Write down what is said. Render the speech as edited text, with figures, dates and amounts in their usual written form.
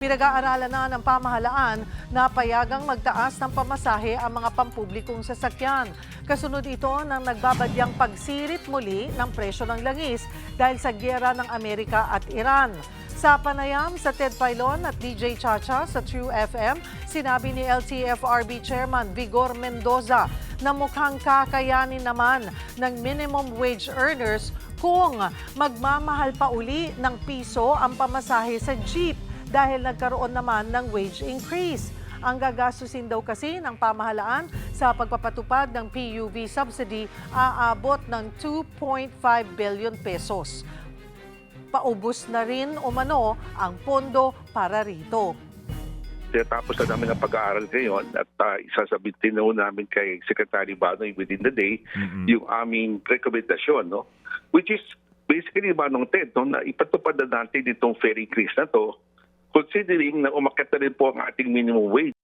Pinag-aaralan na ng pamahalaan na payagang magtaas ng pamasahe ang mga pampublikong sasakyan. Kasunod ito ng nagbabadyang pagsirit muli ng presyo ng langis dahil sa giyera ng Amerika at Iran. Sa panayam sa Ted Pailon at DJ Chacha sa True FM, sinabi ni LTFRB Chairman Vigor Mendoza na mukhang kakayanin naman ng minimum wage earners kung magmamahal pa uli ng piso ang pamasahe sa jeep dahil nagkaroon naman ng wage increase. Ang gagastusin daw kasi ng pamahalaan sa pagpapatupad ng PUV subsidy aabot ng 2.5 billion pesos. Paubos na rin umano ang pondo para rito. Tapos na namin ang pag-aaral ngayon at isasabitin na namin kay Secretary Banoy within the day yung aming rekomendasyon, no? Which is basically, Manong Ted, no, na ipatupad na natin itong fair increase na to, considering na umakyat na rin po ang ating minimum wage.